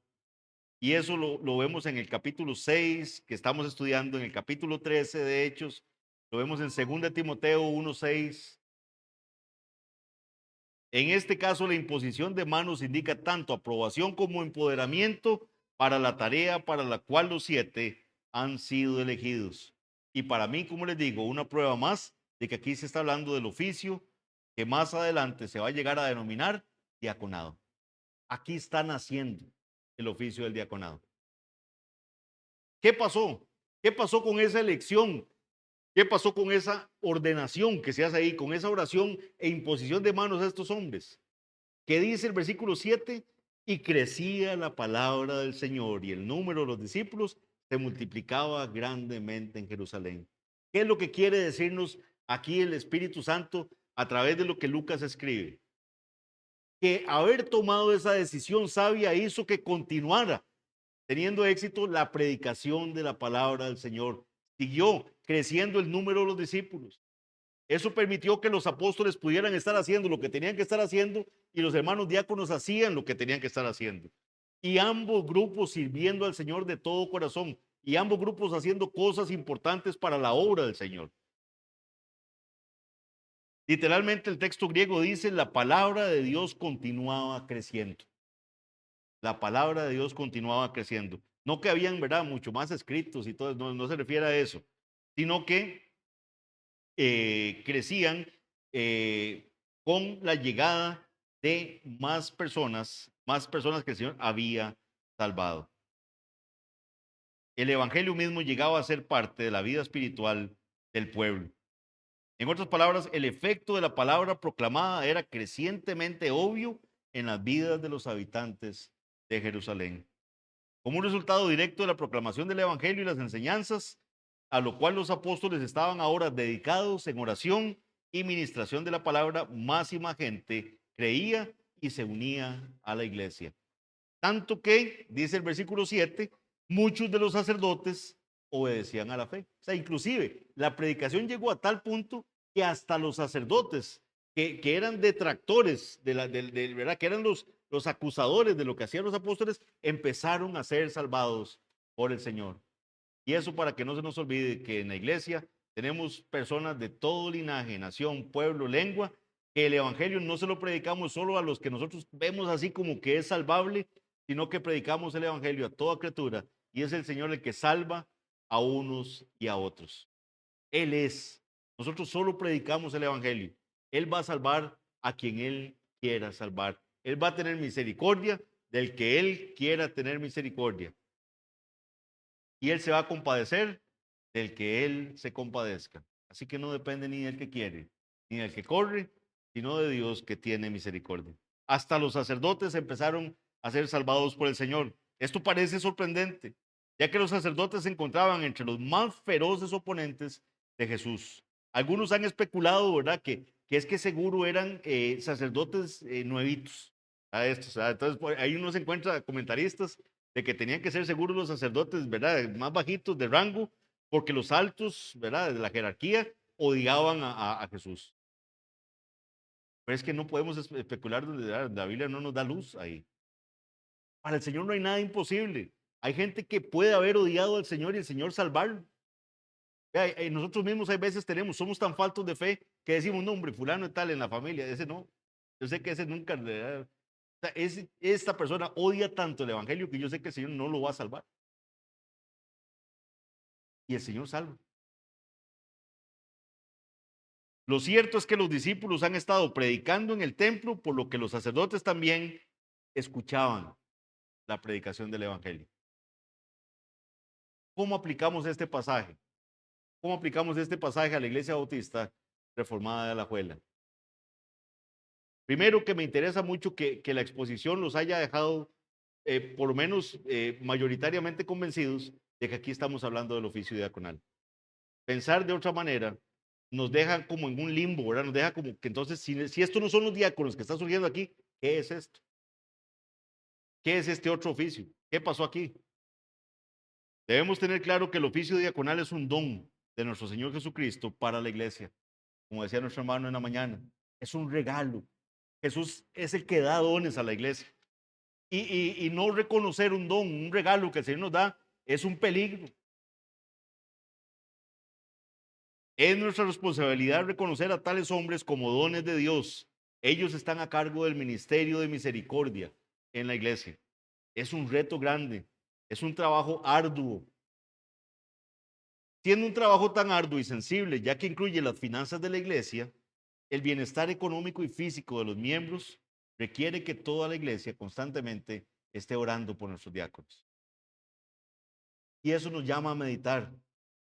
Y eso lo vemos en el capítulo 6 que estamos estudiando, en el capítulo 13 de Hechos, lo vemos en 2 Timoteo 1:6. En este caso, la imposición de manos indica tanto aprobación como empoderamiento para la tarea para la cual los 7 han sido elegidos. Y para mí, como les digo, una prueba más de que aquí se está hablando del oficio que más adelante se va a llegar a denominar diaconado. Aquí está naciendo el oficio del diaconado. ¿Qué pasó? ¿Qué pasó con esa elección? ¿Qué pasó con esa ordenación que se hace ahí, con esa oración e imposición de manos a estos hombres? ¿Qué dice el versículo 7? Y crecía la palabra del Señor y el número de los discípulos se multiplicaba grandemente en Jerusalén. ¿Qué es lo que quiere decirnos aquí el Espíritu Santo a través de lo que Lucas escribe? Que haber tomado esa decisión sabia hizo que continuara teniendo éxito la predicación de la palabra del Señor. Siguió creciendo el número de los discípulos. Eso permitió que los apóstoles pudieran estar haciendo lo que tenían que estar haciendo y los hermanos diáconos hacían lo que tenían que estar haciendo. Y ambos grupos sirviendo al Señor de todo corazón y ambos grupos haciendo cosas importantes para la obra del Señor. Literalmente el texto griego dice, la palabra de Dios continuaba creciendo. La palabra de Dios continuaba creciendo. No que habían, ¿verdad?, mucho más escritos y todo, no se refiere a eso, sino que crecían con la llegada de más personas que el Señor había salvado. El evangelio mismo llegaba a ser parte de la vida espiritual del pueblo. En otras palabras, el efecto de la palabra proclamada era crecientemente obvio en las vidas de los habitantes de Jerusalén. Como un resultado directo de la proclamación del evangelio y las enseñanzas, a lo cual los apóstoles estaban ahora dedicados en oración y ministración de la palabra, más y más gente creía y se unía a la iglesia. Tanto que, dice el versículo 7, muchos de los sacerdotes obedecían a la fe. O sea, inclusive la predicación llegó a tal punto que hasta los sacerdotes, que eran detractores, ¿verdad?, que eran los acusadores de lo que hacían los apóstoles, empezaron a ser salvados por el Señor. Y eso para que no se nos olvide que en la iglesia tenemos personas de todo linaje, nación, pueblo, lengua, que el evangelio no se lo predicamos solo a los que nosotros vemos así como que es salvable, sino que predicamos el evangelio a toda criatura y es el Señor el que salva a unos y a otros. Él es. Nosotros solo predicamos el evangelio. Él va a salvar a quien Él quiera salvar. Él va a tener misericordia del que Él quiera tener misericordia. Y Él se va a compadecer del que Él se compadezca. Así que no depende ni del que quiere, ni del que corre, sino de Dios que tiene misericordia. Hasta los sacerdotes empezaron a ser salvados por el Señor. Esto parece sorprendente, ya que los sacerdotes se encontraban entre los más feroces oponentes de Jesús. Algunos han especulado, ¿verdad?, que es que seguro eran sacerdotes nuevitos a estos. Entonces, ahí uno se encuentra comentaristas de que tenían que ser seguros los sacerdotes, ¿verdad?, más bajitos de rango, porque los altos, ¿verdad?, de la jerarquía odiaban a Jesús. Pero es que no podemos especular donde la Biblia no nos da luz ahí. Para el Señor no hay nada imposible. Hay gente que puede haber odiado al Señor y el Señor salvarlo. Nosotros mismos hay veces somos tan faltos de fe que decimos, no, hombre, fulano y tal en la familia, ese no. Yo sé que ese nunca, o sea, esta persona odia tanto el evangelio que yo sé que el Señor no lo va a salvar. Y el Señor salva. Lo cierto es que los discípulos han estado predicando en el templo, por lo que los sacerdotes también escuchaban la predicación del evangelio. ¿Cómo aplicamos este pasaje? ¿Cómo aplicamos este pasaje a la Iglesia Bautista Reformada de Alajuela? Primero, que me interesa mucho que la exposición los haya dejado, por lo menos mayoritariamente convencidos de que aquí estamos hablando del oficio diaconal. Pensar de otra manera nos deja como en un limbo, ¿verdad? Nos deja como que entonces, si esto no son los diáconos que están surgiendo aquí, ¿qué es esto? ¿Qué es este otro oficio? ¿Qué pasó aquí? Debemos tener claro que el oficio diaconal es un don de nuestro Señor Jesucristo para la iglesia. Como decía nuestro hermano en la mañana, es un regalo. Jesús es el que da dones a la iglesia. Y no reconocer un don, un regalo que el Señor nos da, es un peligro. Es nuestra responsabilidad reconocer a tales hombres como dones de Dios. Ellos están a cargo del ministerio de misericordia en la iglesia. Es un reto grande, es un trabajo arduo. Siendo un trabajo tan arduo y sensible, ya que incluye las finanzas de la iglesia, el bienestar económico y físico de los miembros requiere que toda la iglesia constantemente esté orando por nuestros diáconos. Y eso nos llama a meditar,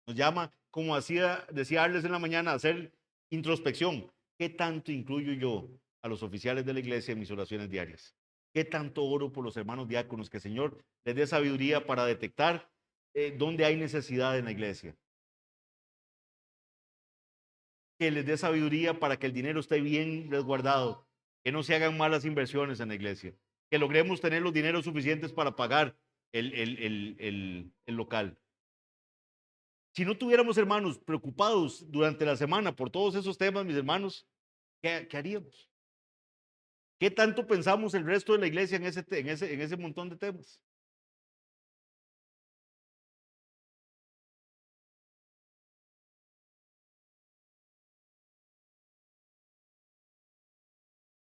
nos llama, como decía Arles en la mañana, a hacer introspección. ¿Qué tanto incluyo yo a los oficiales de la iglesia en mis oraciones diarias? ¿Qué tanto oro por los hermanos diáconos? Que el Señor les dé sabiduría para detectar dónde hay necesidad en la iglesia. Que les dé sabiduría para que el dinero esté bien resguardado, que no se hagan malas inversiones en la iglesia, que logremos tener los dineros suficientes para pagar el local. Si no tuviéramos hermanos preocupados durante la semana por todos esos temas, mis hermanos, ¿qué haríamos? ¿Qué tanto pensamos el resto de la iglesia en ese montón de temas?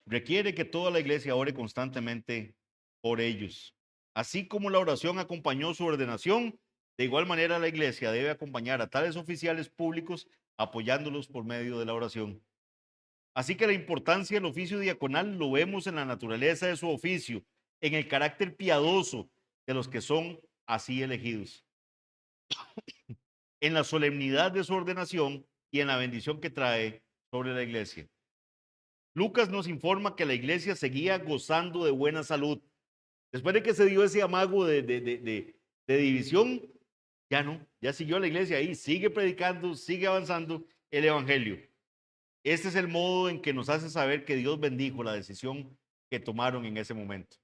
Requiere que toda la iglesia ore constantemente por ellos. Así como la oración acompañó su ordenación, de igual manera la iglesia debe acompañar a tales oficiales públicos apoyándolos por medio de la oración. Así que la importancia del oficio diaconal lo vemos en la naturaleza de su oficio, en el carácter piadoso de los que son así elegidos, en la solemnidad de su ordenación y en la bendición que trae sobre la iglesia. Lucas nos informa que la iglesia seguía gozando de buena salud. Después de que se dio ese amago de división, ya no, ya siguió la iglesia ahí, sigue predicando, sigue avanzando el evangelio. Este es el modo en que nos hace saber que Dios bendijo la decisión que tomaron en ese momento.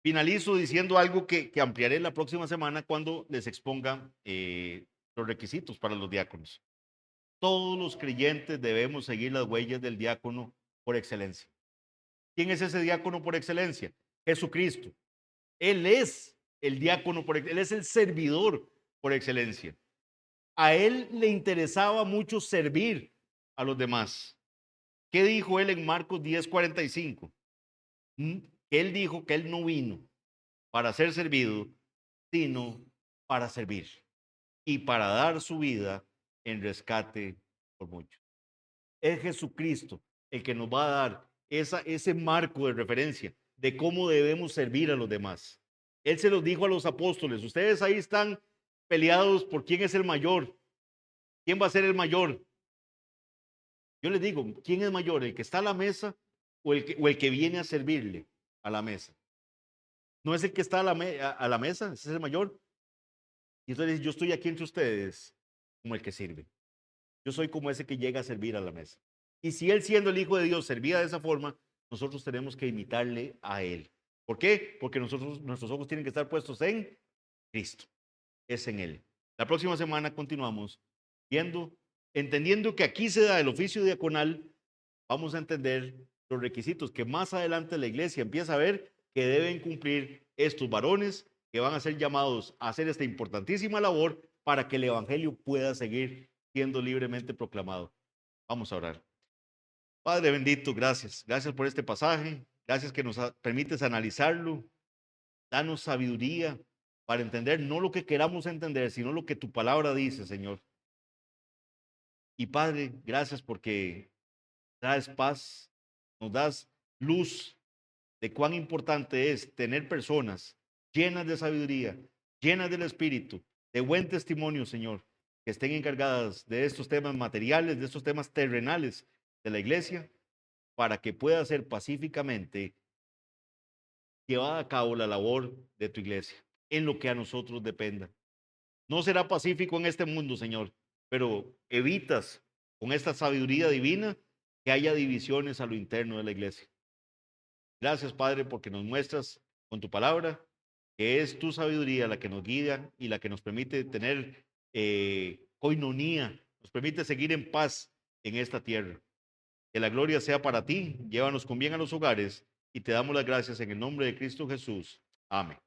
Finalizo diciendo algo que ampliaré la próxima semana cuando les exponga los requisitos para los diáconos. Todos los creyentes debemos seguir las huellas del diácono por excelencia. ¿Quién es ese diácono por excelencia? Jesucristo. Él es el diácono él es el servidor por excelencia. A él le interesaba mucho servir a los demás. ¿Qué dijo él en Marcos 10:45? Él dijo que él no vino para ser servido, sino para servir y para dar su vida en rescate por muchos. Es Jesucristo el que nos va a dar ese marco de referencia de cómo debemos servir a los demás. Él se los dijo a los apóstoles, ustedes ahí están peleados por quién es el mayor, quién va a ser el mayor. Yo les digo, ¿quién es mayor? ¿El que está a la mesa o el que viene a servirle a la mesa? No es el que está a la mesa, ese es el mayor. Y entonces yo estoy aquí entre ustedes como el que sirve. Yo soy como ese que llega a servir a la mesa. Y si él siendo el Hijo de Dios servía de esa forma, nosotros tenemos que imitarle a él. ¿Por qué? Porque nuestros ojos tienen que estar puestos en Cristo. Es en él. La próxima semana continuamos entendiendo que aquí se da el oficio diaconal, vamos a entender los requisitos que más adelante la iglesia empieza a ver que deben cumplir estos varones que van a ser llamados a hacer esta importantísima labor para que el evangelio pueda seguir siendo libremente proclamado. Vamos a orar. Padre bendito, gracias. Gracias por este pasaje. Gracias que nos permites analizarlo. Danos sabiduría para entender no lo que queramos entender, sino lo que tu palabra dice, Señor. Y Padre, gracias porque traes paz, nos das luz de cuán importante es tener personas llenas de sabiduría, llenas del Espíritu, de buen testimonio, Señor, que estén encargadas de estos temas materiales, de estos temas terrenales de la iglesia, para que pueda ser pacíficamente llevada a cabo la labor de tu iglesia, en lo que a nosotros dependa. No será pacífico en este mundo, Señor, pero evitas con esta sabiduría divina que haya divisiones a lo interno de la iglesia. Gracias, Padre, porque nos muestras con tu palabra que es tu sabiduría la que nos guía y la que nos permite tener coinonía, nos permite seguir en paz en esta tierra. Que la gloria sea para ti, llévanos con bien a los hogares y te damos las gracias en el nombre de Cristo Jesús. Amén.